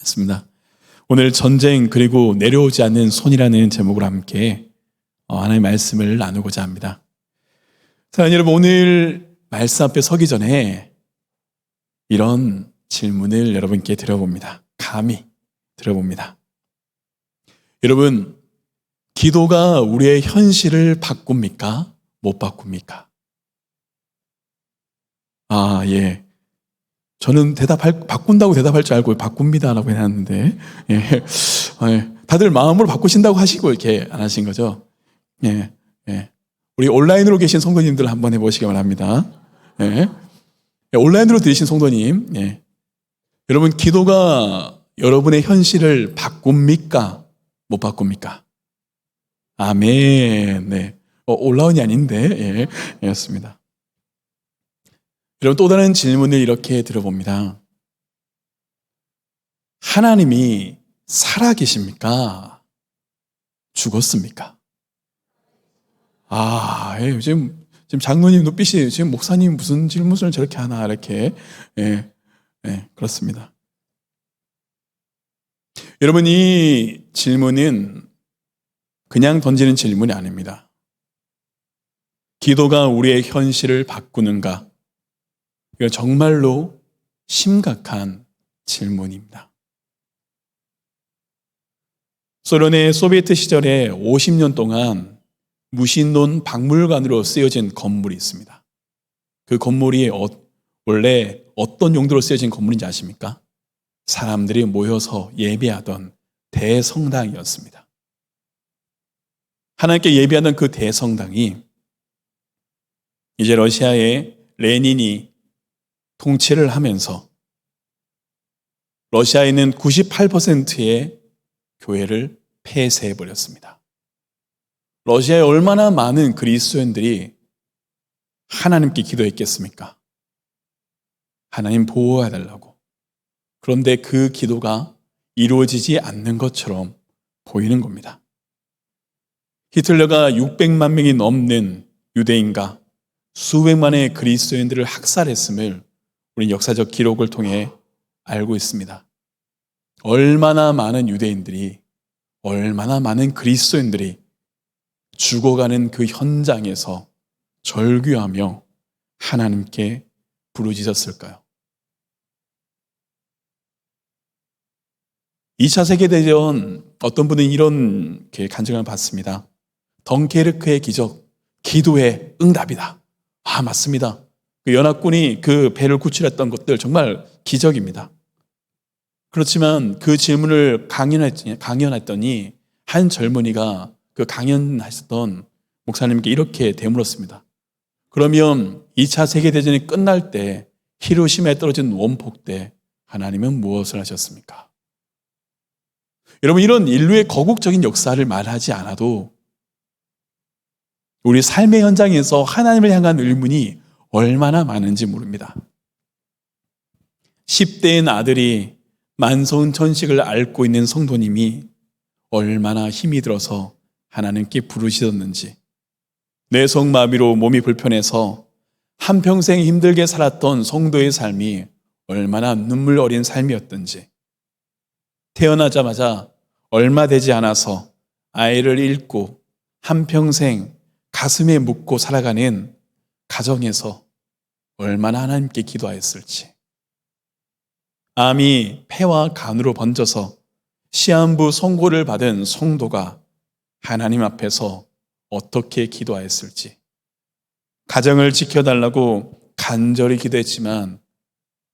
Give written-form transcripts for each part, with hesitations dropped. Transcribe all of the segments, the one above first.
했습니다. 오늘 전쟁 그리고 내려오지 않는 손이라는 제목으로 함께 하나님의 말씀을 나누고자 합니다. 사랑하는 여러분, 오늘 말씀 앞에 서기 전에 이런 질문을 여러분께 드려봅니다. 감히 드려봅니다. 여러분, 기도가 우리의 현실을 바꿉니까? 못 바꿉니까? 예. 저는 바꾼다고 대답할 줄 알고 바꿉니다라고 해놨는데, 예. 다들 마음으로 바꾸신다고 하시고 이렇게 안 하신 거죠? 예. 우리 온라인으로 계신 성도님들 한번 해보시기 바랍니다. 예. 온라인으로 들으신 성도님, 예. 여러분, 기도가 여러분의 현실을 바꿉니까? 못 바꿉니까? 아멘. 네. 온라인이 아닌데, 예. 였습니다. 여러분, 또 다른 질문을 이렇게 들어봅니다. 하나님이 살아계십니까? 죽었습니까? 지금 장로님 눈빛이 지금 목사님 무슨 질문을 저렇게 하나, 이렇게. 그렇습니다. 여러분, 이 질문은 그냥 던지는 질문이 아닙니다. 기도가 우리의 현실을 바꾸는가? 이건 정말로 심각한 질문입니다. 소련의 소비에트 시절에 50년 동안 무신론 박물관으로 쓰여진 건물이 있습니다. 그 건물이 원래 어떤 용도로 쓰여진 건물인지 아십니까? 사람들이 모여서 예배하던 대성당이었습니다. 하나님께 예배하던 그 대성당이 이제 러시아의 레닌이 통치를 하면서 러시아에 있는 98%의 교회를 폐쇄해버렸습니다. 러시아에 얼마나 많은 그리스도인들이 하나님께 기도했겠습니까? 하나님 보호해달라고. 그런데 그 기도가 이루어지지 않는 것처럼 보이는 겁니다. 히틀러가 600만 명이 넘는 유대인과 수백만의 그리스도인들을 학살했음을 우리는 역사적 기록을 통해 알고 있습니다. 얼마나 많은 유대인들이, 얼마나 많은 그리스도인들이 죽어가는 그 현장에서 절규하며 하나님께 부르짖었을까요? 2차 세계대전, 어떤 분은 이런 간증을 받습니다. 덩케르크의 기적, 기도의 응답이다. 맞습니다. 그 연합군이 그 배를 구출했던 것들 정말 기적입니다. 그렇지만 그 질문을 강연했더니 한 젊은이가 그 강연하셨던 목사님께 이렇게 되물었습니다. 그러면 2차 세계대전이 끝날 때 히로시마에 떨어진 원폭 때 하나님은 무엇을 하셨습니까? 여러분, 이런 인류의 거국적인 역사를 말하지 않아도 우리 삶의 현장에서 하나님을 향한 의문이 얼마나 많은지 모릅니다. 10대인 아들이 만성 천식을 앓고 있는 성도님이 얼마나 힘이 들어서 하나님께 부르시었는지, 뇌성마비로 몸이 불편해서 한평생 힘들게 살았던 성도의 삶이 얼마나 눈물 어린 삶이었던지, 태어나자마자 얼마 되지 않아서 아이를 잃고 한평생 가슴에 묻고 살아가는 가정에서 얼마나 하나님께 기도하였을지, 암이 폐와 간으로 번져서 시한부 선고를 받은 성도가 하나님 앞에서 어떻게 기도하였을지, 가정을 지켜달라고 간절히 기도했지만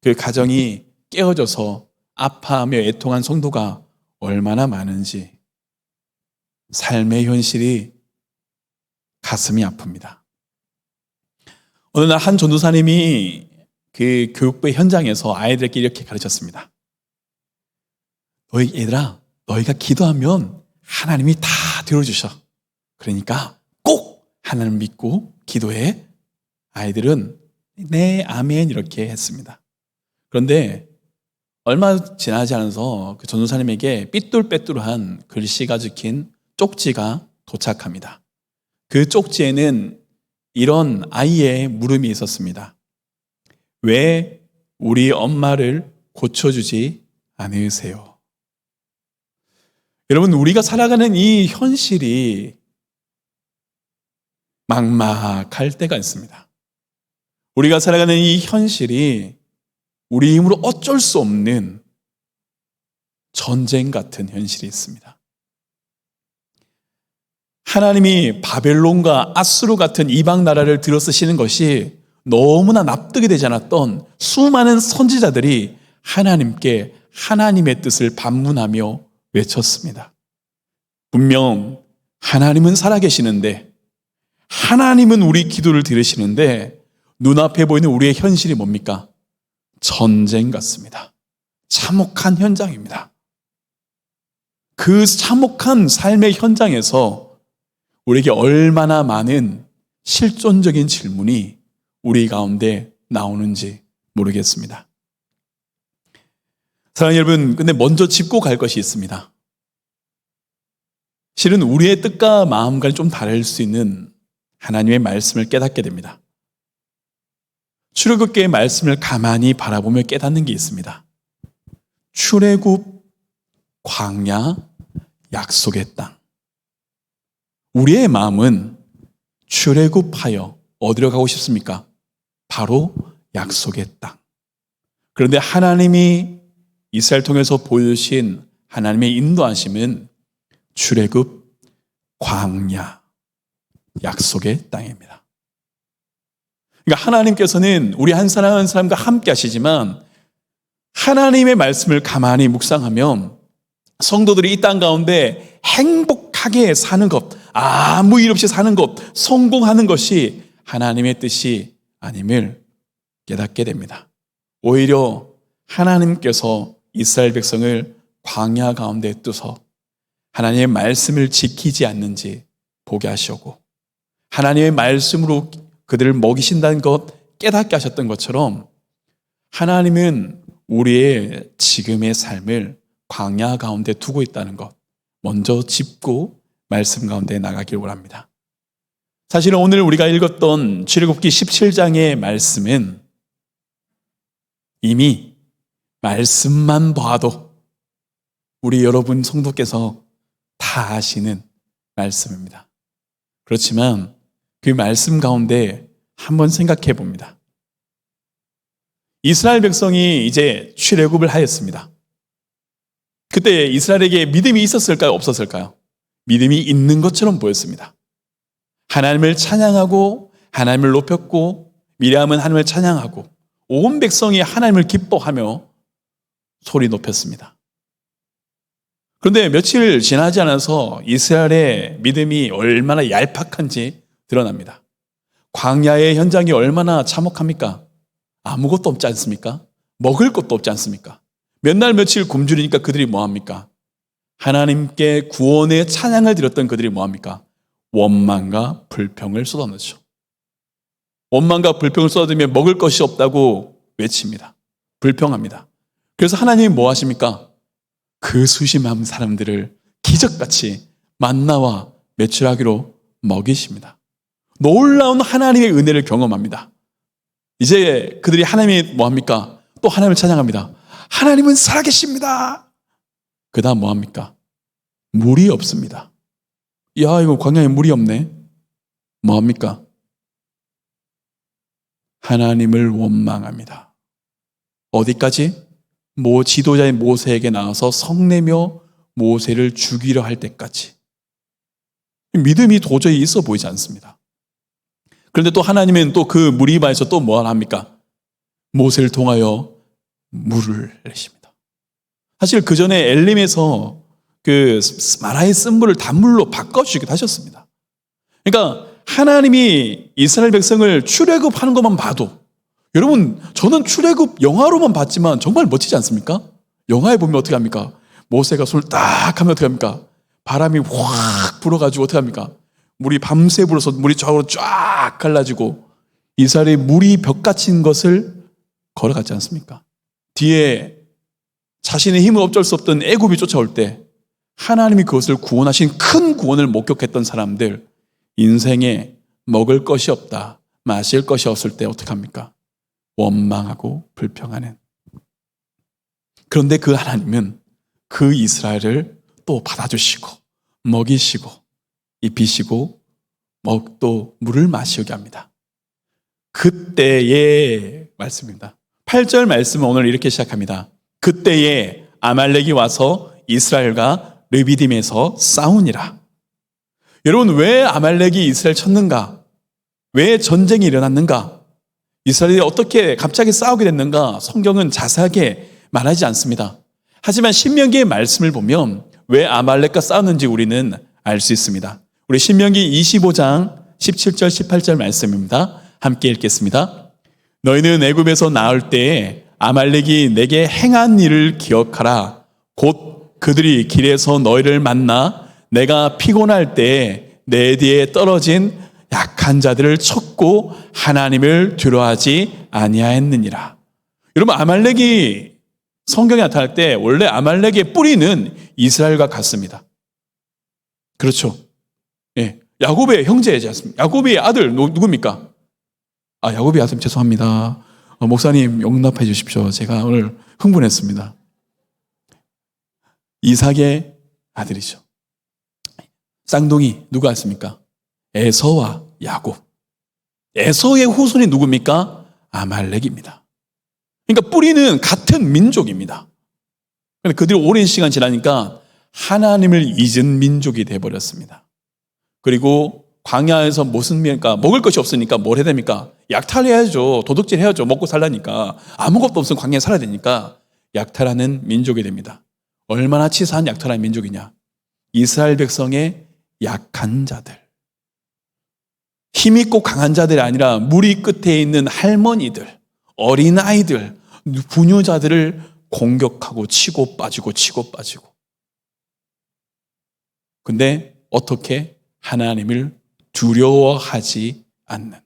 그 가정이 깨어져서 아파하며 애통한 성도가 얼마나 많은지, 삶의 현실이 가슴이 아픕니다. 어느 날 한 전도사님이 그 교육부 현장에서 아이들에게 이렇게 가르쳤습니다. 얘들아, 너희가 기도하면 하나님이 다 들어주셔. 그러니까 꼭 하나님 믿고 기도해. 아이들은 네, 아멘 이렇게 했습니다. 그런데 얼마 지나지 않아서 그 전도사님에게 삐뚤빼뚤한 글씨가 적힌 쪽지가 도착합니다. 그 쪽지에는 이런 아이의 물음이 있었습니다. 왜 우리 엄마를 고쳐주지 않으세요? 여러분, 우리가 살아가는 이 현실이 막막할 때가 있습니다. 우리가 살아가는 이 현실이 우리 힘으로 어쩔 수 없는 전쟁 같은 현실이 있습니다. 하나님이 바벨론과 아수르 같은 이방 나라를 들어쓰시는 것이 너무나 납득이 되지 않았던 수많은 선지자들이 하나님께 하나님의 뜻을 반문하며 외쳤습니다. 분명 하나님은 살아계시는데, 하나님은 우리 기도를 들으시는데 눈앞에 보이는 우리의 현실이 뭡니까? 전쟁 같습니다. 참혹한 현장입니다. 그 참혹한 삶의 현장에서 우리에게 얼마나 많은 실존적인 질문이 우리 가운데 나오는지 모르겠습니다. 사랑하는 여러분, 근데 먼저 짚고 갈 것이 있습니다. 실은 우리의 뜻과 마음과는 좀 다를 수 있는 하나님의 말씀을 깨닫게 됩니다. 출애굽기의 말씀을 가만히 바라보며 깨닫는 게 있습니다. 출애굽, 광야, 약속의 땅. 우리의 마음은 출애굽하여 어디로 가고 싶습니까? 바로 약속의 땅. 그런데 하나님이 이스라엘 통해서 보여주신 하나님의 인도하심은 출애굽, 광야, 약속의 땅입니다. 그러니까 하나님께서는 우리 한 사람 한 사람과 함께 하시지만 하나님의 말씀을 가만히 묵상하면 성도들이 이 땅 가운데 행복하게 사는 것, 아무 일 없이 사는 것, 성공하는 것이 하나님의 뜻이 아님을 깨닫게 됩니다. 오히려 하나님께서 이스라엘 백성을 광야 가운데 두서 하나님의 말씀을 지키지 않는지 보게 하시고 하나님의 말씀으로 그들을 먹이신다는 것 깨닫게 하셨던 것처럼 하나님은 우리의 지금의 삶을 광야 가운데 두고 있다는 것 먼저 짚고 말씀 가운데 나가길 원합니다. 사실은 오늘 우리가 읽었던 출애굽기 17장의 말씀은 이미 말씀만 봐도 우리 여러분 성도께서 다 아시는 말씀입니다. 그렇지만 그 말씀 가운데 한번 생각해 봅니다. 이스라엘 백성이 이제 출애굽을 하였습니다. 그때 이스라엘에게 믿음이 있었을까요? 없었을까요? 믿음이 있는 것처럼 보였습니다. 하나님을 찬양하고 하나님을 높였고 미리암은 하나님을 찬양하고 온 백성이 하나님을 기뻐하며 소리 높였습니다. 그런데 며칠 지나지 않아서 이스라엘의 믿음이 얼마나 얄팍한지 드러납니다. 광야의 현장이 얼마나 참혹합니까? 아무것도 없지 않습니까? 먹을 것도 없지 않습니까? 몇 날 며칠 굶주리니까 그들이 뭐합니까? 하나님께 구원의 찬양을 드렸던 그들이 뭐합니까? 원망과 불평을 쏟아내죠. 원망과 불평을 쏟아내며 먹을 것이 없다고 외칩니다. 불평합니다. 그래서 하나님이 뭐 하십니까? 그 수심한 사람들을 기적같이 만나와 메추라기로 먹이십니다. 놀라운 하나님의 은혜를 경험합니다. 이제 그들이 하나님이 뭐합니까? 또 하나님을 찬양합니다. 하나님은 살아계십니다. 그 다음 뭐합니까? 물이 없습니다. 야, 이거 광야에 물이 없네. 뭐합니까? 하나님을 원망합니다. 어디까지? 지도자의 모세에게 나와서 성내며 모세를 죽이려 할 때까지. 믿음이 도저히 있어 보이지 않습니다. 그런데 또 하나님은 또 그 무리바에서 또 뭐 합니까? 모세를 통하여 물을 내십니다. 사실 그 전에 엘림에서 그 마라의 쓴물을 단물로 바꿔주시기도 하셨습니다. 그러니까 하나님이 이스라엘 백성을 출애굽하는 것만 봐도, 여러분 저는 출애굽 영화로만 봤지만 정말 멋지지 않습니까? 영화에 보면 어떻게 합니까? 모세가 손을 딱 하면 어떻게 합니까? 바람이 확 불어가지고 어떻게 합니까? 물이 밤새 불어서 물이 좌우로 쫙 갈라지고 이스라엘의 물이 벽같은 것을 걸어갔지 않습니까? 뒤에 자신의 힘은 어쩔 수 없던 애굽이 쫓아올 때 하나님이 그것을 구원하신 큰 구원을 목격했던 사람들, 인생에 먹을 것이 없다, 마실 것이 없을 때 어떻게 합니까? 원망하고 불평하는. 그런데 그 하나님은 그 이스라엘을 또 받아주시고 먹이시고 입히시고 또 물을 마시게 합니다. 그때의 말씀입니다. 8절 말씀은 오늘 이렇게 시작합니다. 그때에 아말렉이 와서 이스라엘과 르비딤에서 싸우니라. 여러분, 왜 아말렉이 이스라엘 쳤는가? 왜 전쟁이 일어났는가? 이스라엘이 어떻게 갑자기 싸우게 됐는가? 성경은 자세하게 말하지 않습니다. 하지만 신명기의 말씀을 보면 왜 아말렉과 싸웠는지 우리는 알 수 있습니다. 우리 신명기 25장 17절 18절 말씀입니다. 함께 읽겠습니다. 너희는 애굽에서 나올 때에 아말렉이 내게 행한 일을 기억하라. 곧 그들이 길에서 너희를 만나 내가 피곤할 때에 내 뒤에 떨어진 약한 자들을 쳤고 하나님을 두려워하지 아니하였느니라. 여러분, 아말렉이 성경에 나타날 때 원래 아말렉의 뿌리는 이스라엘과 같습니다. 그렇죠. 예. 야곱의 형제이지 않습니까? 야곱의 아들 누굽니까? 야곱의 아들 죄송합니다. 목사님 용납해 주십시오. 제가 오늘 흥분했습니다. 이삭의 아들이죠. 쌍둥이 누가 있습니까? 에서와 야곱. 에서의 후손이 누굽니까? 아말렉입니다. 그러니까 뿌리는 같은 민족입니다. 그런데 그들이 오랜 시간 지나니까 하나님을 잊은 민족이 되어버렸습니다. 그리고 광야에서 무슨 그러니까 먹을 것이 없으니까 뭘 해야 됩니까? 약탈해야죠. 도둑질 해야죠. 먹고 살라니까. 아무것도 없으면 광야에 살아야 되니까 약탈하는 민족이 됩니다. 얼마나 치사한 약탈한 민족이냐? 이스라엘 백성의 약한 자들, 힘있고 강한 자들이 아니라 무리 끝에 있는 할머니들, 어린아이들, 부녀자들을 공격하고 치고 빠지고 치고 빠지고. 근데 어떻게 하나님을 두려워하지 않는,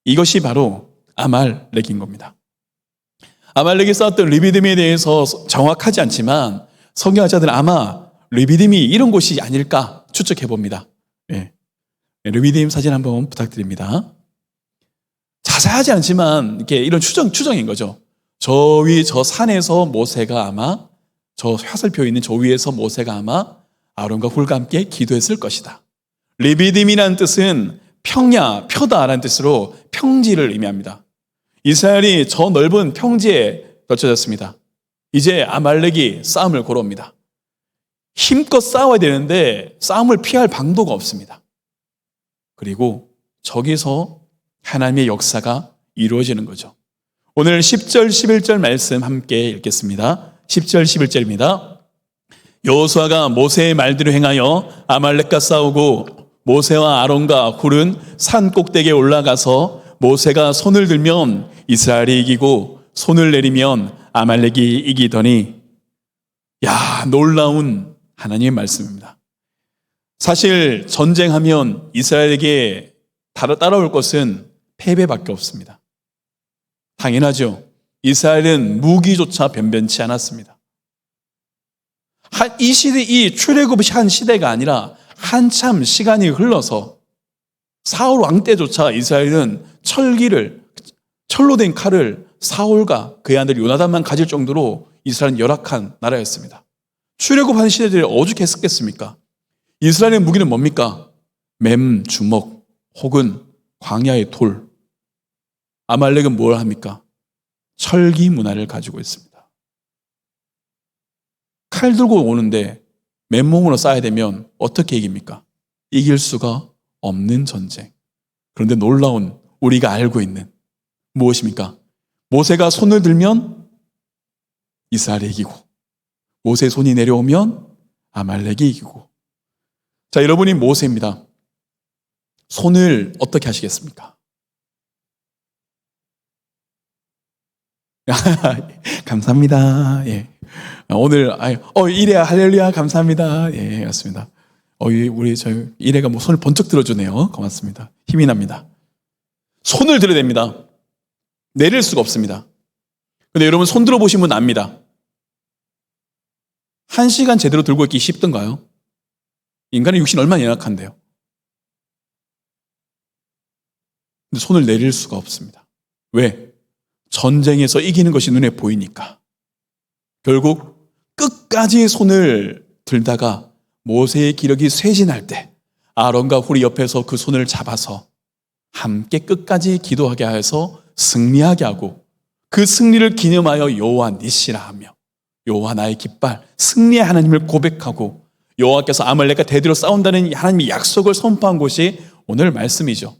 이것이 바로 아말렉인 겁니다. 아말렉이 싸웠던 르비딤에 대해서 정확하지 않지만 성경학자들은 아마 르비딤이 이런 곳이 아닐까 추측해 봅니다. 네. 르비딤 사진 한번 부탁드립니다. 자세하지 않지만 이렇게 이런 추정인 거죠. 저 산에서 모세가 아마 저 화살표 있는 저 위에서 모세가 아마 아론과 훌과 함께 기도했을 것이다. 르비딤이라는 뜻은 평야, 표다라는 뜻으로 평지를 의미합니다. 이스라엘이 저 넓은 평지에 걸쳐졌습니다. 이제 아말렉이 싸움을 걸어옵니다. 힘껏 싸워야 되는데 싸움을 피할 방도가 없습니다. 그리고 저기서 하나님의 역사가 이루어지는 거죠. 오늘 10절, 11절 말씀 함께 읽겠습니다. 10절, 11절입니다. 여호수아가 모세의 말대로 행하여 아말렉과 싸우고 모세와 아론과 훌은 산 꼭대기에 올라가서 모세가 손을 들면 이스라엘이 이기고 손을 내리면 아말렉이 이기더니, 놀라운 하나님의 말씀입니다. 사실 전쟁하면 이스라엘에게 따라올 것은 패배밖에 없습니다. 당연하죠. 이스라엘은 무기조차 변변치 않았습니다. 이 출애굽이 한 시대가 아니라 한참 시간이 흘러서 사울 왕 때조차 이스라엘은 철로 된 칼을 사울과 그의 아들 요나단만 가질 정도로 이스라엘은 열악한 나라였습니다. 출애굽한 시대들이 오죽했겠습니까? 이스라엘의 무기는 뭡니까? 맴, 주먹, 혹은 광야의 돌. 아말렉은 뭘 합니까? 철기 문화를 가지고 있습니다. 칼 들고 오는데 맨몸으로 싸야 되면 어떻게 이깁니까? 이길 수가 없는 전쟁. 그런데 놀라운 우리가 알고 있는 무엇입니까? 모세가 손을 들면 이스라엘이 이기고, 모세의 손이 내려오면 아말렉이 이기고. 자, 여러분이 모세입니다. 손을 어떻게 하시겠습니까? 감사합니다. 예. 오늘 이래야 할렐루야 감사합니다. 예, 맞습니다. 우리 이래가 손을 번쩍 들어주네요. 고맙습니다. 힘이 납니다. 손을 들어야 됩니다. 내릴 수가 없습니다. 근데 여러분 손 들어보시면 압니다. 1시간 제대로 들고 있기 쉽던가요? 인간의 육신 얼마나 연약한데요. 근데 손을 내릴 수가 없습니다. 왜? 전쟁에서 이기는 것이 눈에 보이니까. 결국 끝까지 손을 들다가 모세의 기력이 쇠진할 때 아론과 훌이 옆에서 그 손을 잡아서 함께 끝까지 기도하게 하여서 승리하게 하고 그 승리를 기념하여 여호와 니시라 하며 여호와 나의 깃발 승리의 하나님을 고백하고 여호와께서 아말렉과 대대로 싸운다는 하나님의 약속을 선포한 곳이 오늘 말씀이죠.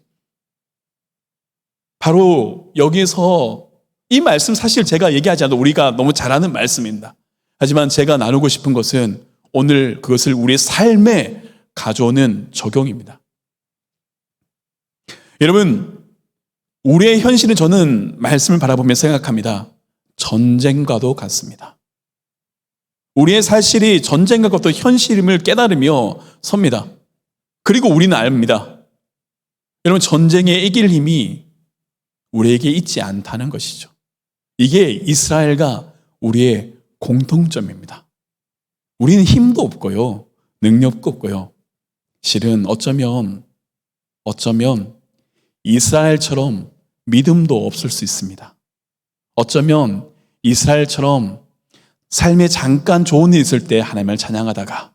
바로 여기서 이 말씀 사실 제가 얘기하지 않아도 우리가 너무 잘 아는 말씀입니다. 하지만 제가 나누고 싶은 것은 오늘 그것을 우리의 삶에 가져오는 적용입니다. 여러분, 우리의 현실은 저는 말씀을 바라보며 생각합니다. 전쟁과도 같습니다. 우리의 사실이 전쟁과 같은 현실임을 깨달으며 섭니다. 그리고 우리는 압니다. 여러분, 전쟁에 이길 힘이 우리에게 있지 않다는 것이죠. 이게 이스라엘과 우리의 공통점입니다. 우리는 힘도 없고요, 능력도 없고요. 실은 어쩌면 이스라엘처럼 믿음도 없을 수 있습니다. 어쩌면 이스라엘처럼 삶에 잠깐 좋은 일이 있을 때 하나님을 찬양하다가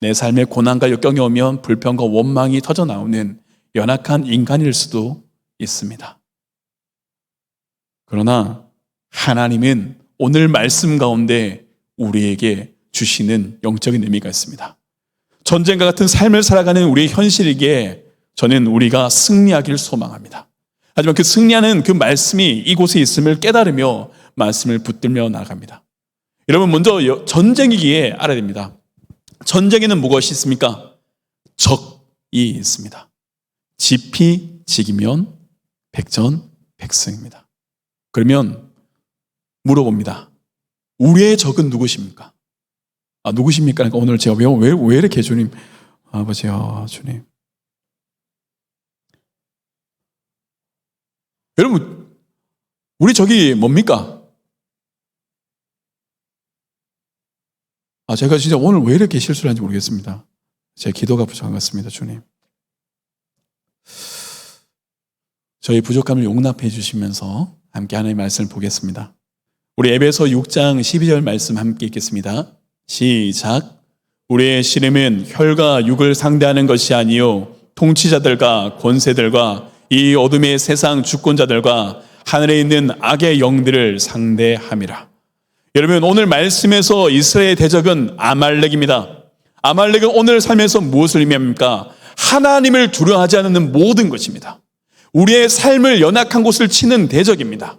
내 삶에 고난과 역경이 오면 불평과 원망이 터져 나오는 연약한 인간일 수도 있습니다. 그러나 하나님은 오늘 말씀 가운데 우리에게 주시는 영적인 의미가 있습니다. 전쟁과 같은 삶을 살아가는 우리의 현실이기에 저는 우리가 승리하기를 소망합니다. 하지만 그 승리하는 그 말씀이 이곳에 있음을 깨달으며 말씀을 붙들며 나아갑니다. 여러분, 먼저 전쟁이기에 알아야 됩니다. 전쟁에는 무엇이 있습니까? 적이 있습니다. 지피 지기면 백전백승입니다. 그러면 물어봅니다. 우리의 적은 누구십니까? 누구십니까? 그러니까 오늘 제가 왜 이렇게 주님, 아버지요, 주님. 여러분, 우리 적이 뭡니까? 제가 진짜 오늘 왜 이렇게 실수를 하는지 모르겠습니다. 제 기도가 부족한 것 같습니다, 주님. 저희 부족함을 용납해 주시면서 함께 하나님의 말씀을 보겠습니다. 우리 에베소 6장 12절 말씀 함께 읽겠습니다. 시작. 우리의 씨름은 혈과 육을 상대하는 것이 아니요 통치자들과 권세들과 이 어둠의 세상 주권자들과 하늘에 있는 악의 영들을 상대함이라. 여러분, 오늘 말씀에서 이스라엘의 대적은 아말렉입니다. 아말렉은 오늘 삶에서 무엇을 의미합니까? 하나님을 두려워하지 않는 모든 것입니다. 우리의 삶을 연약한 곳을 치는 대적입니다.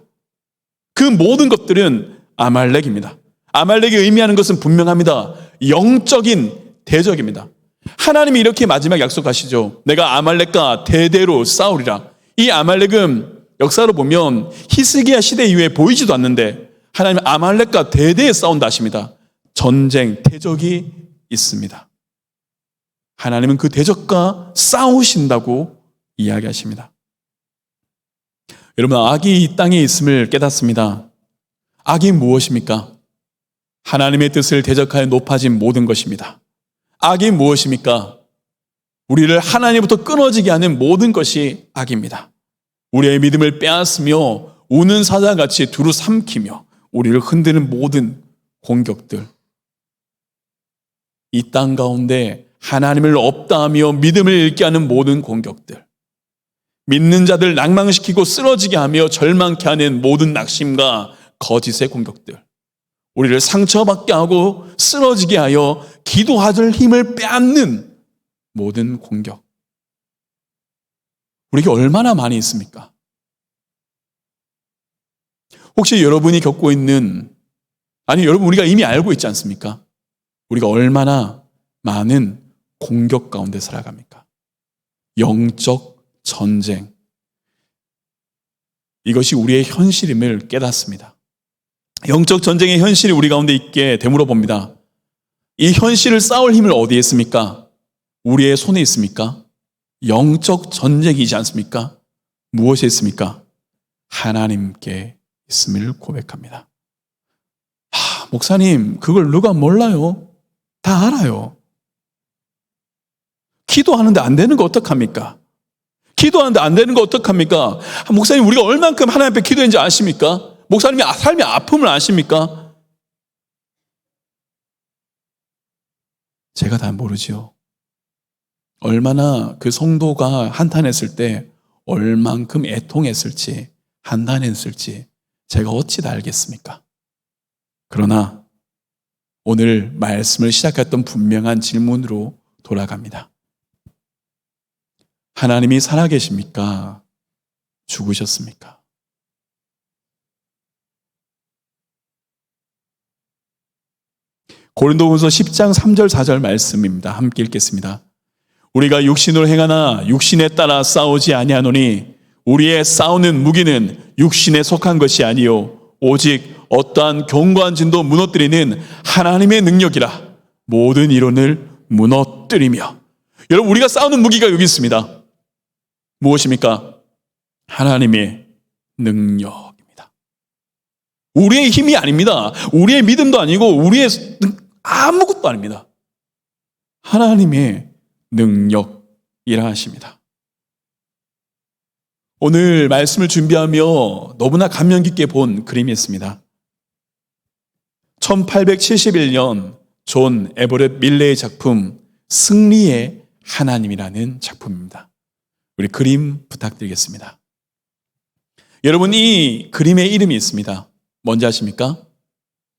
그 모든 것들은 아말렉입니다. 아말렉이 의미하는 것은 분명합니다. 영적인 대적입니다. 하나님이 이렇게 마지막 약속하시죠. 내가 아말렉과 대대로 싸우리라. 이 아말렉은 역사로 보면 히스기야 시대 이후에 보이지도 않는데 하나님은 아말렉과 대대에 싸운다 하십니다. 전쟁, 대적이 있습니다. 하나님은 그 대적과 싸우신다고 이야기하십니다. 여러분, 악이 이 땅에 있음을 깨닫습니다. 악이 무엇입니까? 하나님의 뜻을 대적하여 높아진 모든 것입니다. 악이 무엇입니까? 우리를 하나님부터 끊어지게 하는 모든 것이 악입니다. 우리의 믿음을 빼앗으며 우는 사자같이 두루 삼키며 우리를 흔드는 모든 공격들, 이 땅 가운데 하나님을 없다 하며 믿음을 잃게 하는 모든 공격들, 믿는 자들 낭망시키고 쓰러지게 하며 절망케 하는 모든 낙심과 거짓의 공격들, 우리를 상처받게 하고 쓰러지게 하여 기도할 힘을 빼앗는 모든 공격, 우리에게 얼마나 많이 있습니까? 혹시 여러분이 겪고 있는, 여러분 우리가 이미 알고 있지 않습니까? 우리가 얼마나 많은 공격 가운데 살아갑니까? 영적 전쟁. 이것이 우리의 현실임을 깨닫습니다. 영적 전쟁의 현실이 우리 가운데 있게 되물어 봅니다. 이 현실을 싸울 힘을 어디에 있습니까? 우리의 손에 있습니까? 영적 전쟁이지 않습니까? 무엇에 있습니까? 하나님께 있음을 고백합니다. 목사님, 그걸 누가 몰라요? 다 알아요. 기도하는데 안 되는 거 어떡합니까? 기도하는데 안 되는 거 어떡합니까? 목사님, 우리가 얼만큼 하나님 앞에 기도했는지 아십니까? 목사님이 삶의 아픔을 아십니까? 제가 다 모르지요. 얼마나 그 성도가 한탄했을 때 얼만큼 애통했을지, 한탄했을지 제가 어찌 다 알겠습니까? 그러나 오늘 말씀을 시작했던 분명한 질문으로 돌아갑니다. 하나님이 살아계십니까? 죽으셨습니까? 고린도후서 10장 3절 4절 말씀입니다. 함께 읽겠습니다. 우리가 육신으로 행하나 육신에 따라 싸우지 아니하노니 우리의 싸우는 무기는 육신에 속한 것이 아니요 오직 어떠한 견고한 진도 무너뜨리는 하나님의 능력이라 모든 이론을 무너뜨리며. 여러분, 우리가 싸우는 무기가 여기 있습니다. 무엇입니까? 하나님의 능력입니다. 우리의 힘이 아닙니다. 우리의 믿음도 아니고 우리의 아무것도 아닙니다. 하나님의 능력이라 하십니다. 오늘 말씀을 준비하며 너무나 감명 깊게 본 그림이 있습니다. 1871년 존 에버렛 밀레의 작품 승리의 하나님이라는 작품입니다. 우리 그림 부탁드리겠습니다. 여러분, 이 그림의 이름이 있습니다. 뭔지 아십니까?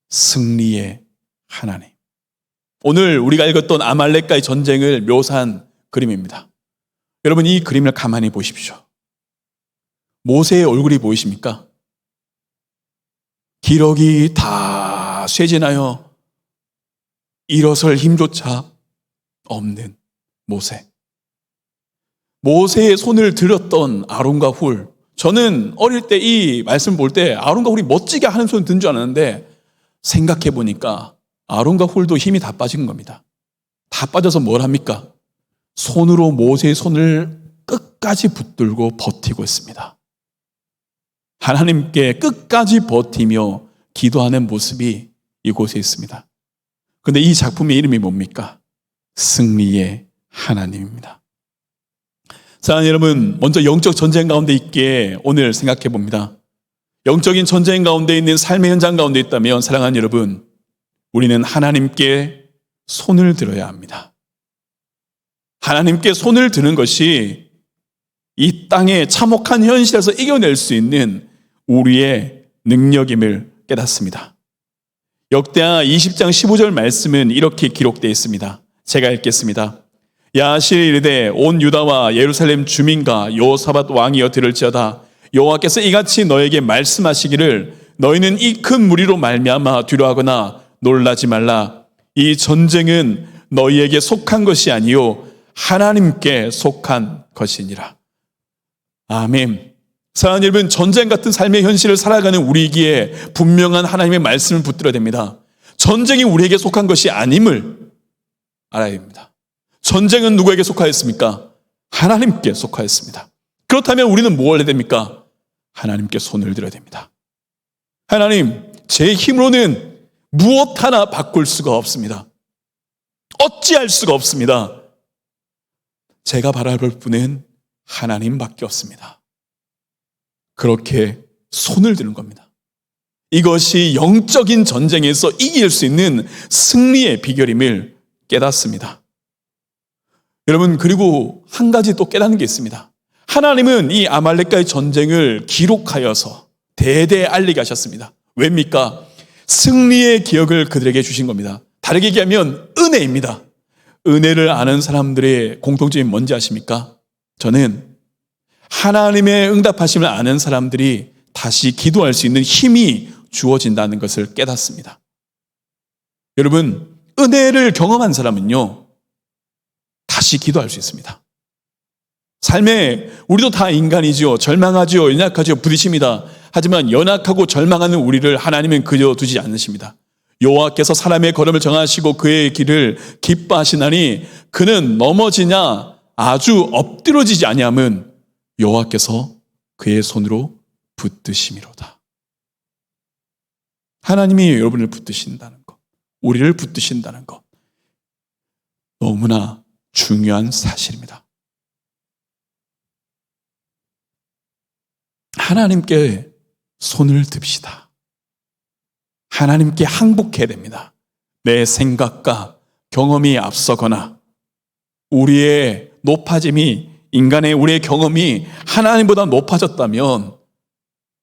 승리의 하나님. 오늘 우리가 읽었던 아말렉과의 전쟁을 묘사한 그림입니다. 여러분, 이 그림을 가만히 보십시오. 모세의 얼굴이 보이십니까? 기력이 다 쇠진하여 일어설 힘조차 없는 모세. 모세의 손을 들었던 아론과 훌. 저는 어릴 때 이 말씀 볼 때 아론과 훌이 멋지게 하는 손을 든 줄 알았는데 생각해 보니까 아론과 훌도 힘이 다 빠진 겁니다. 다 빠져서 뭘 합니까? 손으로 모세의 손을 끝까지 붙들고 버티고 있습니다. 하나님께 끝까지 버티며 기도하는 모습이 이곳에 있습니다. 그런데 이 작품의 이름이 뭡니까? 승리의 하나님입니다. 사랑하는 여러분, 먼저 영적 전쟁 가운데 있기에 오늘 생각해 봅니다. 영적인 전쟁 가운데 있는 삶의 현장 가운데 있다면 사랑하는 여러분, 우리는 하나님께 손을 들어야 합니다. 하나님께 손을 드는 것이 이 땅의 참혹한 현실에서 이겨낼 수 있는 우리의 능력임을 깨닫습니다. 역대하 20장 15절 말씀은 이렇게 기록되어 있습니다. 제가 읽겠습니다. 야하실이 이르되 온 유다와 예루살렘 주민과 여호사밧 왕이여 들을지어다. 여호와께서 이같이 너에게 말씀하시기를 너희는 이 큰 무리로 말미암아 두려워하거나 놀라지 말라. 이 전쟁은 너희에게 속한 것이 아니요 하나님께 속한 것이니라. 아멘. 사랑하는 여러분, 전쟁 같은 삶의 현실을 살아가는 우리에게 분명한 하나님의 말씀을 붙들어야 됩니다. 전쟁이 우리에게 속한 것이 아님을 알아야 됩니다. 전쟁은 누구에게 속하였습니까? 하나님께 속하였습니다. 그렇다면 우리는 뭘 해야 됩니까? 하나님께 손을 들어야 됩니다. 하나님, 제 힘으로는 무엇 하나 바꿀 수가 없습니다. 어찌할 수가 없습니다. 제가 바라볼 분은 하나님밖에 없습니다. 그렇게 손을 드는 겁니다. 이것이 영적인 전쟁에서 이길 수 있는 승리의 비결임을 깨닫습니다. 여러분, 그리고 한 가지 또 깨닫는 게 있습니다. 하나님은 이 아말렉과의 전쟁을 기록하여서 대대에 알리게 하셨습니다. 왜입니까? 승리의 기억을 그들에게 주신 겁니다. 다르게 얘기하면 은혜입니다. 은혜를 아는 사람들의 공통점이 뭔지 아십니까? 저는 하나님의 응답하심을 아는 사람들이 다시 기도할 수 있는 힘이 주어진다는 것을 깨닫습니다. 여러분, 은혜를 경험한 사람은요, 다시 기도할 수 있습니다. 삶에 우리도 다 인간이죠. 절망하죠. 연약하죠. 부딪힙니다. 하지만 연약하고 절망하는 우리를 하나님은 그려두지 않으십니다. 여호와께서 사람의 걸음을 정하시고 그의 길을 기뻐하시나니 그는 넘어지냐 아주 엎드러지지 아니함은 여호와께서 그의 손으로 붙드심이로다. 하나님이 여러분을 붙드신다는 것, 우리를 붙드신다는 것, 너무나 중요한 사실입니다. 하나님께 손을 듭시다. 하나님께 항복해야 됩니다. 내 생각과 경험이 앞서거나 우리의 높아짐이 인간의 우리의 경험이 하나님보다 높아졌다면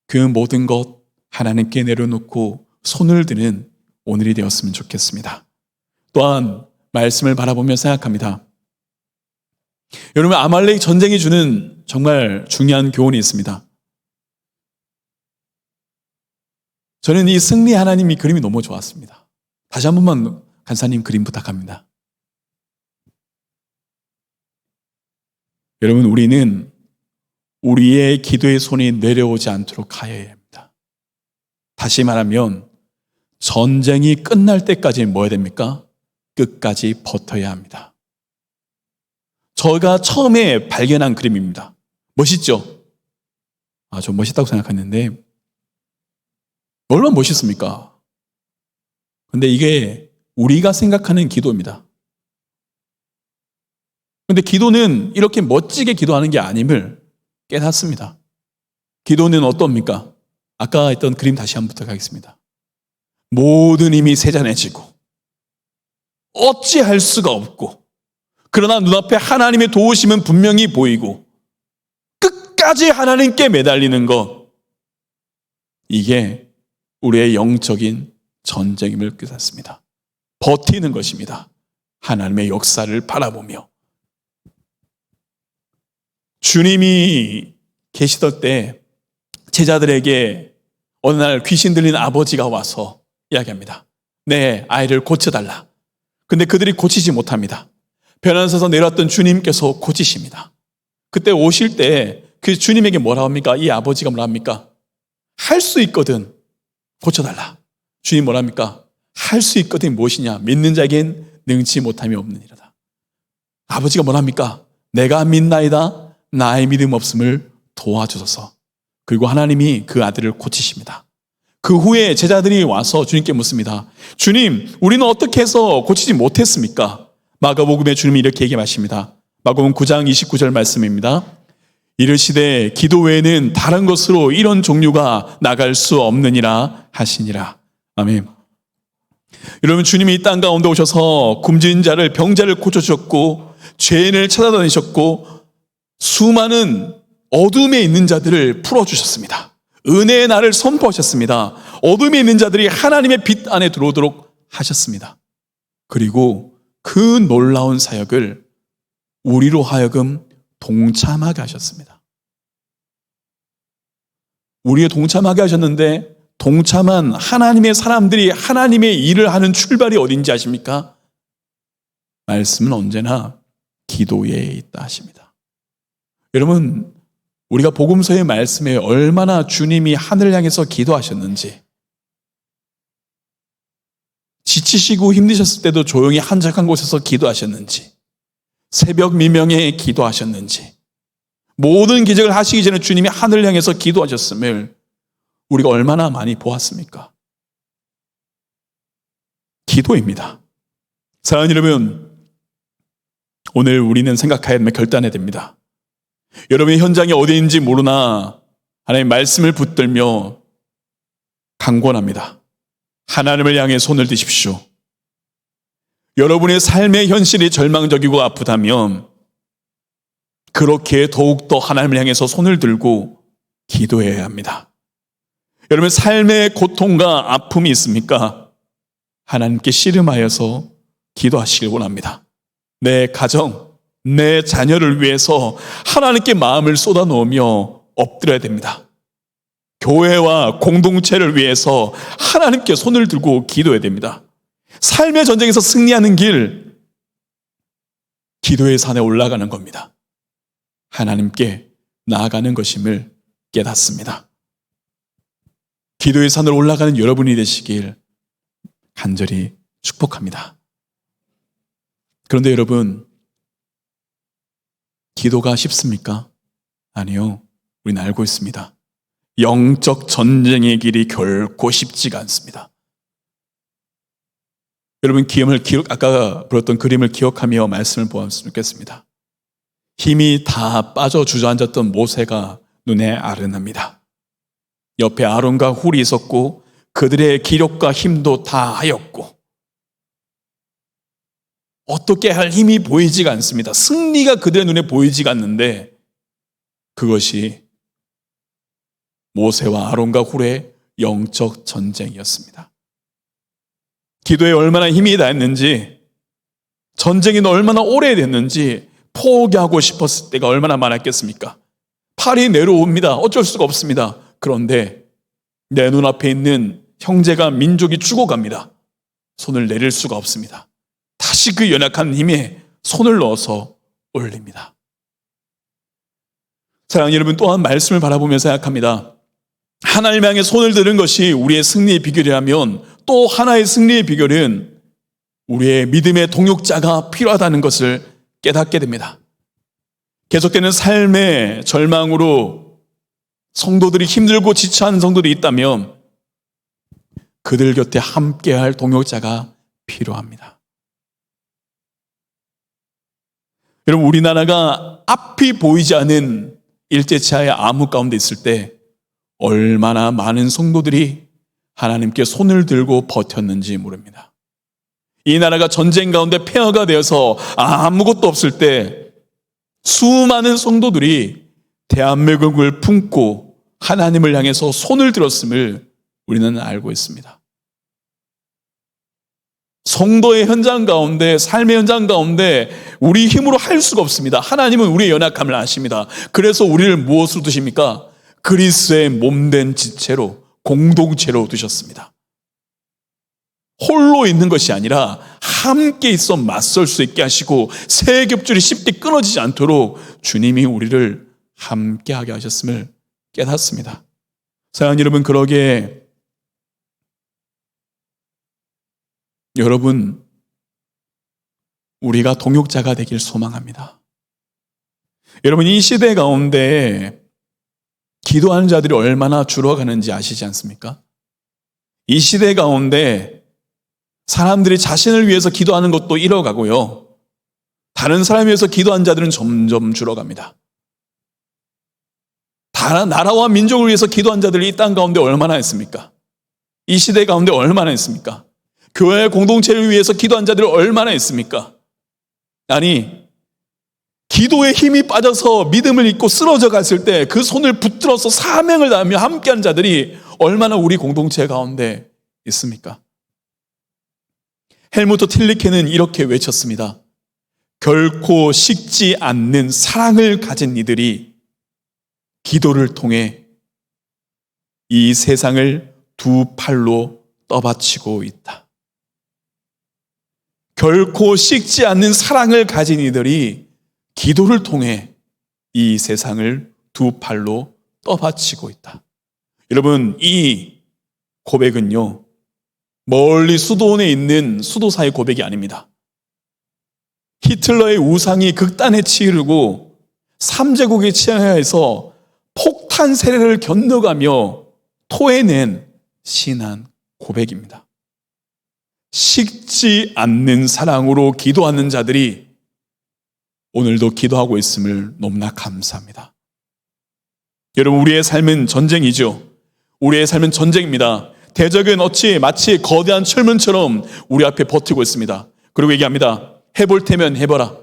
그 모든 것 하나님께 내려놓고 손을 드는 오늘이 되었으면 좋겠습니다. 또한 말씀을 바라보며 생각합니다. 여러분, 아말렉 전쟁이 주는 정말 중요한 교훈이 있습니다. 저는 이 승리 하나님이 그림이 너무 좋았습니다. 다시 한 번만 간사님 그림 부탁합니다. 여러분, 우리는 우리의 기도의 손이 내려오지 않도록 하여야 합니다. 다시 말하면 전쟁이 끝날 때까지 뭐 해야 됩니까? 끝까지 버텨야 합니다. 제가 처음에 발견한 그림입니다. 멋있죠? 저 멋있다고 생각했는데 얼마나 멋있습니까? 근데 이게 우리가 생각하는 기도입니다. 근데 기도는 이렇게 멋지게 기도하는 게 아님을 깨닫습니다. 기도는 어떻습니까? 아까 했던 그림 다시 한번 부탁하겠습니다. 모든 힘이 세잔해지고 어찌할 수가 없고, 그러나 눈앞에 하나님의 도우심은 분명히 보이고 끝까지 하나님께 매달리는 것, 이게 우리의 영적인 전쟁임을 깨닫습니다. 버티는 것입니다. 하나님의 역사를 바라보며. 주님이 계시던 때 제자들에게 어느 날 귀신 들린 아버지가 와서 이야기합니다. 내 아이를 고쳐달라. 근데 그들이 고치지 못합니다. 변환서서 내려왔던 주님께서 고치십니다. 그때 오실 때 그 주님에게 뭐라 합니까? 이 아버지가 뭐라 합니까? 할 수 있거든 고쳐달라. 주님 뭐라 합니까? 할 수 있거든 무엇이냐? 믿는 자에겐 능치 못함이 없느니라. 아버지가 뭐라 합니까? 내가 믿나이다. 나의 믿음 없음을 도와주소서. 그리고 하나님이 그 아들을 고치십니다. 그 후에 제자들이 와서 주님께 묻습니다. 주님, 우리는 어떻게 해서 고치지 못했습니까? 마가복음에 주님이 이렇게 얘기하십니다. 마가복음 9장 29절 말씀입니다. 이르시되 기도 외에는 다른 것으로 이런 종류가 나갈 수 없느니라 하시니라. 아멘. 여러분, 주님이 이 땅 가운데 오셔서 굶주린 자를, 병자를 고쳐주셨고 죄인을 찾아다니셨고 수많은 어둠에 있는 자들을 풀어주셨습니다. 은혜의 날을 선포하셨습니다. 어둠에 있는 자들이 하나님의 빛 안에 들어오도록 하셨습니다. 그리고 그 놀라운 사역을 우리로 하여금 동참하게 하셨습니다. 우리에 동참하게 하셨는데 동참한 하나님의 사람들이 하나님의 일을 하는 출발이 어딘지 아십니까? 말씀은 언제나 기도에 있다 하십니다. 여러분, 우리가 복음서의 말씀에 얼마나 주님이 하늘을 향해서 기도하셨는지, 지치시고 힘드셨을 때도 조용히 한적한 곳에서 기도하셨는지, 새벽 미명에 기도하셨는지, 모든 기적을 하시기 전에 주님이 하늘을 향해서 기도하셨음을 우리가 얼마나 많이 보았습니까? 기도입니다. 사랑하는 여러분, 오늘 우리는 생각해야 되며 결단해야 됩니다. 여러분의 현장이 어디인지 모르나 하나님의 말씀을 붙들며 강권합니다. 하나님을 향해 손을 드십시오. 여러분의 삶의 현실이 절망적이고 아프다면 그렇게 더욱더 하나님을 향해서 손을 들고 기도해야 합니다. 여러분, 삶의 고통과 아픔이 있습니까? 하나님께 씨름하여서 기도하시길 원합니다. 내 가정, 내 자녀를 위해서 하나님께 마음을 쏟아놓으며 엎드려야 됩니다. 교회와 공동체를 위해서 하나님께 손을 들고 기도해야 됩니다. 삶의 전쟁에서 승리하는 길, 기도의 산에 올라가는 겁니다. 하나님께 나아가는 것임을 깨닫습니다. 기도의 산을 올라가는 여러분이 되시길 간절히 축복합니다. 그런데 여러분, 기도가 쉽습니까? 아니요. 우리는 알고 있습니다. 영적 전쟁의 길이 결코 쉽지가 않습니다. 여러분, 아까 불었던 그림을 기억하며 말씀을 보았으면 좋겠습니다. 힘이 다 빠져 주저앉았던 모세가 눈에 아른합니다. 옆에 아론과 훌이 있었고 그들의 기력과 힘도 다 하였고 어떻게 할 힘이 보이지가 않습니다. 승리가 그들의 눈에 보이지가 않는데 그것이 모세와 아론과 훌의 영적 전쟁이었습니다. 기도에 얼마나 힘이 다했는지, 전쟁이 얼마나 오래됐는지 포기하고 싶었을 때가 얼마나 많았겠습니까? 팔이 내려옵니다. 어쩔 수가 없습니다. 그런데 내 눈앞에 있는 형제가, 민족이 죽어갑니다. 손을 내릴 수가 없습니다. 다시 그 연약한 힘에 손을 넣어서 올립니다. 사랑하는 여러분, 또한 말씀을 바라보면서 생각합니다. 하나님 향해 손을 드는 것이 우리의 승리의 비결이라면 또 하나의 승리의 비결은 우리의 믿음의 동역자가 필요하다는 것을 깨닫게 됩니다. 계속되는 삶의 절망으로 성도들이 힘들고 지쳐하는 성도들이 있다면 그들 곁에 함께할 동역자가 필요합니다. 여러분, 우리나라가 앞이 보이지 않은 일제차의 암흑 가운데 있을 때 얼마나 많은 성도들이 하나님께 손을 들고 버텼는지 모릅니다. 이 나라가 전쟁 가운데 폐허가 되어서 아무것도 없을 때 수많은 성도들이 대한민국을 품고 하나님을 향해서 손을 들었음을 우리는 알고 있습니다. 성도의 현장 가운데, 삶의 현장 가운데 우리 힘으로 할 수가 없습니다. 하나님은 우리의 연약함을 아십니다. 그래서 우리를 무엇으로 두십니까? 그리스도의 몸된 지체로, 공동체로 두셨습니다. 홀로 있는 것이 아니라 함께 있어 맞설 수 있게 하시고 세 겹줄이 쉽게 끊어지지 않도록 주님이 우리를 함께하게 하셨음을 깨닫습니다. 사랑하는 여러분, 그러기에 여러분, 우리가 동역자가 되길 소망합니다. 여러분, 이 시대 가운데 기도하는 자들이 얼마나 줄어가는지 아시지 않습니까? 이 시대 가운데 사람들이 자신을 위해서 기도하는 것도 잃어가고요, 다른 사람을 위해서 기도하는 자들은 점점 줄어갑니다. 다른 나라와 민족을 위해서 기도한 자들이 이 땅 가운데 얼마나 있습니까? 이 시대 가운데 얼마나 있습니까? 교회 공동체를 위해서 기도한 자들이 얼마나 있습니까? 아니, 기도에 힘이 빠져서 믿음을 잃고 쓰러져 갔을 때 그 손을 붙들어서 사명을 다하며 함께하는 자들이 얼마나 우리 공동체 가운데 있습니까? 헬무트 틸리케는 이렇게 외쳤습니다. 결코 식지 않는 사랑을 가진 이들이 기도를 통해 이 세상을 두 팔로 떠받치고 있다. 결코 식지 않는 사랑을 가진 이들이 기도를 통해 이 세상을 두 팔로 떠받치고 있다. 여러분, 이 고백은요, 멀리 수도원에 있는 수도사의 고백이 아닙니다. 히틀러의 우상이 극단에 치이르고 3제국의 치하에서 폭탄 세례를 견뎌가며 토해낸 신한 고백입니다. 식지 않는 사랑으로 기도하는 자들이 오늘도 기도하고 있음을 너무나 감사합니다. 여러분, 우리의 삶은 전쟁이죠. 우리의 삶은 전쟁입니다. 대적은 마치 거대한 철문처럼 우리 앞에 버티고 있습니다. 그리고 얘기합니다. 해볼 테면 해봐라.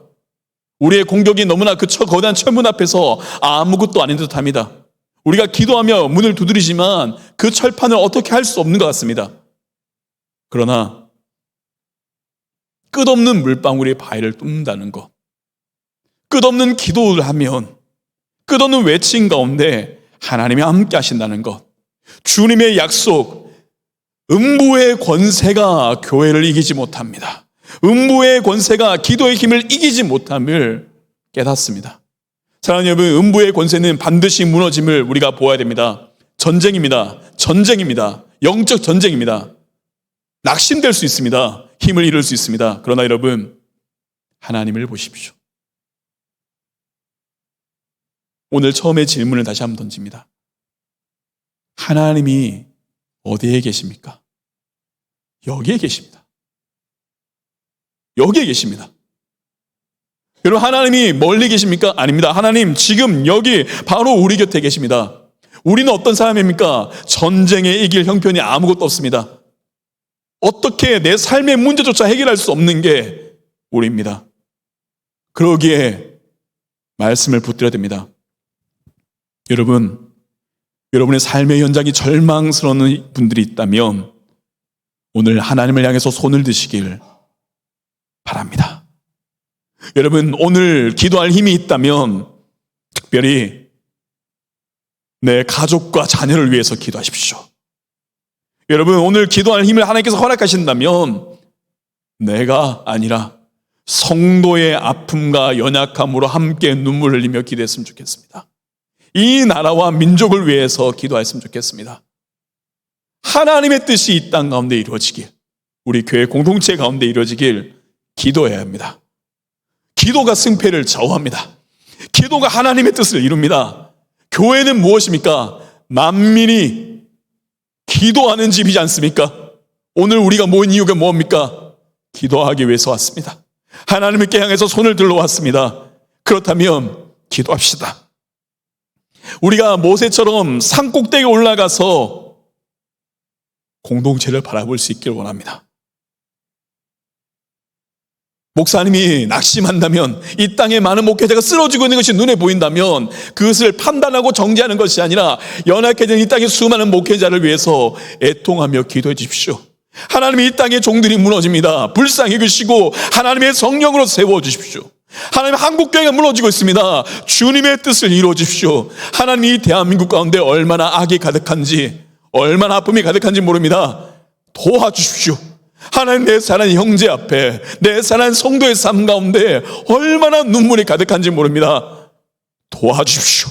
우리의 공격이 너무나 그 거대한 철문 앞에서 아무것도 아닌 듯합니다. 우리가 기도하며 문을 두드리지만 그 철판을 어떻게 할 수 없는 것 같습니다. 그러나 끝없는 물방울이 바위를 뚫는다는 것, 끝없는 기도를 하면, 끝없는 외침 가운데 하나님이 함께 하신다는 것, 주님의 약속, 음부의 권세가 교회를 이기지 못합니다. 음부의 권세가 기도의 힘을 이기지 못함을 깨닫습니다. 사랑하는 여러분, 음부의 권세는 반드시 무너짐을 우리가 보아야 됩니다. 전쟁입니다. 전쟁입니다. 영적 전쟁입니다. 낙심될 수 있습니다. 힘을 잃을 수 있습니다. 그러나 여러분, 하나님을 보십시오. 오늘 처음에 질문을 다시 한번 던집니다. 하나님이 어디에 계십니까? 여기에 계십니다. 여기에 계십니다. 여러분, 하나님이 멀리 계십니까? 아닙니다. 하나님 지금 여기 바로 우리 곁에 계십니다. 우리는 어떤 사람입니까? 전쟁에 이길 형편이 아무것도 없습니다. 어떻게 내 삶의 문제조차 해결할 수 없는 게 우리입니다. 그러기에 말씀을 붙들어야 됩니다. 여러분, 여러분의 삶의 현장이 절망스러운 분들이 있다면 오늘 하나님을 향해서 손을 드시길 바랍니다. 여러분, 오늘 기도할 힘이 있다면 특별히 내 가족과 자녀를 위해서 기도하십시오. 여러분, 오늘 기도할 힘을 하나님께서 허락하신다면 내가 아니라 성도의 아픔과 연약함으로 함께 눈물 흘리며 기도했으면 좋겠습니다. 이 나라와 민족을 위해서 기도했으면 좋겠습니다. 하나님의 뜻이 이 땅 가운데 이루어지길, 우리 교회 공동체 가운데 이루어지길 기도해야 합니다. 기도가 승패를 좌우합니다. 기도가 하나님의 뜻을 이룹니다. 교회는 무엇입니까? 만민이 기도하는 집이지 않습니까? 오늘 우리가 모인 이유가 뭡니까? 기도하기 위해서 왔습니다. 하나님께 향해서 손을 들러 왔습니다. 그렇다면 기도합시다. 우리가 모세처럼 산 꼭대기에 올라가서 공동체를 바라볼 수 있길 원합니다. 목사님이 낙심한다면, 이 땅에 많은 목회자가 쓰러지고 있는 것이 눈에 보인다면 그것을 판단하고 정죄하는 것이 아니라 연약해진 이 땅의 수많은 목회자를 위해서 애통하며 기도해 주십시오. 하나님이 이 땅의 종들이 무너집니다. 불쌍히 여기시고 하나님의 성령으로 세워주십시오. 하나님, 한국교회가 무너지고 있습니다. 주님의 뜻을 이루어 주십시오. 하나님이 이 대한민국 가운데 얼마나 악이 가득한지, 얼마나 아픔이 가득한지 모릅니다. 도와주십시오. 하나님, 내 사랑하는 형제 앞에, 내 사랑하는 성도의 삶 가운데 얼마나 눈물이 가득한지 모릅니다. 도와주십시오.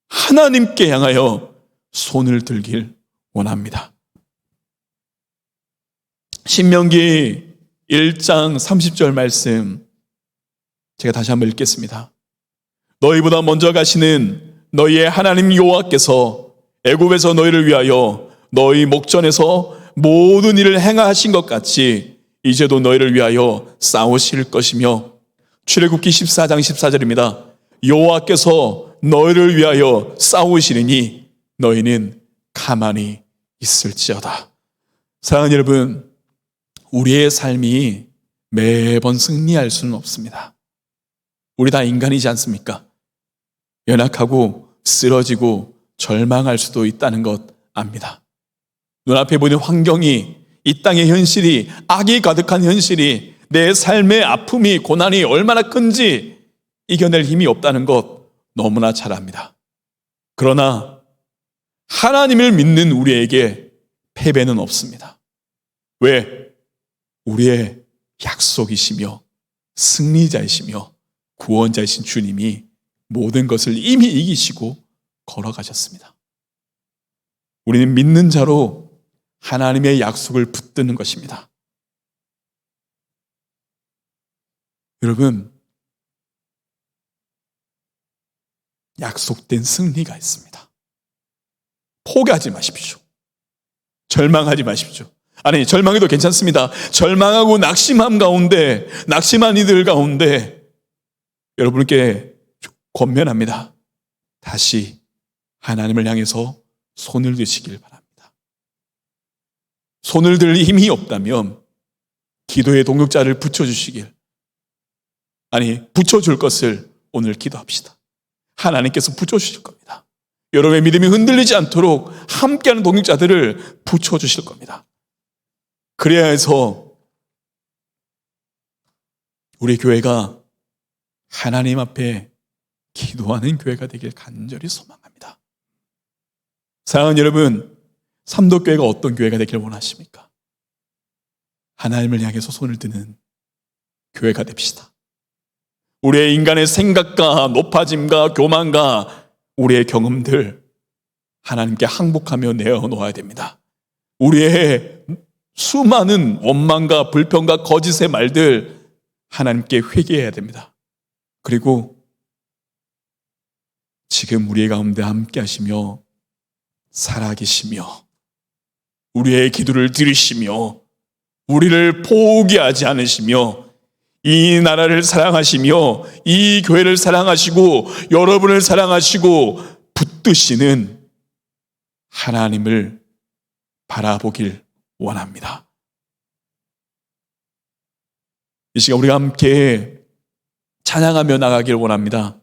하나님께 향하여 손을 들길 원합니다. 신명기 1장 30절 말씀 제가 다시 한번 읽겠습니다. 너희보다 먼저 가시는 너희의 하나님 여호와께서 애굽에서 너희를 위하여 너희 목전에서 모든 일을 행하신 것 같이 이제도 너희를 위하여 싸우실 것이며, 출애굽기 14장 14절입니다. 여호와께서 너희를 위하여 싸우시리니 너희는 가만히 있을지어다. 사랑하는 여러분, 우리의 삶이 매번 승리할 수는 없습니다. 우리 다 인간이지 않습니까? 연약하고 쓰러지고 절망할 수도 있다는 것 압니다. 눈앞에 보이는 환경이, 이 땅의 현실이, 악이 가득한 현실이, 내 삶의 아픔이, 고난이 얼마나 큰지 이겨낼 힘이 없다는 것 너무나 잘 압니다. 그러나 하나님을 믿는 우리에게 패배는 없습니다. 왜? 우리의 약속이시며 승리자이시며 구원자이신 주님이 모든 것을 이미 이기시고 걸어가셨습니다. 우리는 믿는 자로 하나님의 약속을 붙드는 것입니다. 여러분, 약속된 승리가 있습니다. 포기하지 마십시오. 절망하지 마십시오. 아니, 절망해도 괜찮습니다. 절망하고 낙심함 가운데, 낙심한 이들 가운데 여러분께 권면합니다. 다시 하나님을 향해서 손을 드시길 바랍니다. 손을 들 힘이 없다면 기도의 동역자를 붙여주시길, 아니, 붙여줄 것을 오늘 기도합시다. 하나님께서 붙여주실 겁니다. 여러분의 믿음이 흔들리지 않도록 함께하는 동역자들을 붙여주실 겁니다. 그래야 해서 우리 교회가 하나님 앞에 기도하는 교회가 되길 간절히 소망합니다. 사랑하는 여러분, 삼도교회가 어떤 교회가 되길 원하십니까? 하나님을 향해서 손을 드는 교회가 됩시다. 우리의 인간의 생각과 높아짐과 교만과 우리의 경험들 하나님께 항복하며 내어놓아야 됩니다. 우리의 수많은 원망과 불평과 거짓의 말들 하나님께 회개해야 됩니다. 그리고 지금 우리 가운데 함께 하시며 살아계시며 우리의 기도를 들으시며 우리를 포기하지 않으시며 이 나라를 사랑하시며 이 교회를 사랑하시고 여러분을 사랑하시고 붙드시는 하나님을 바라보길 원합니다. 이 시간 우리가 함께 찬양하며 나가기를 원합니다.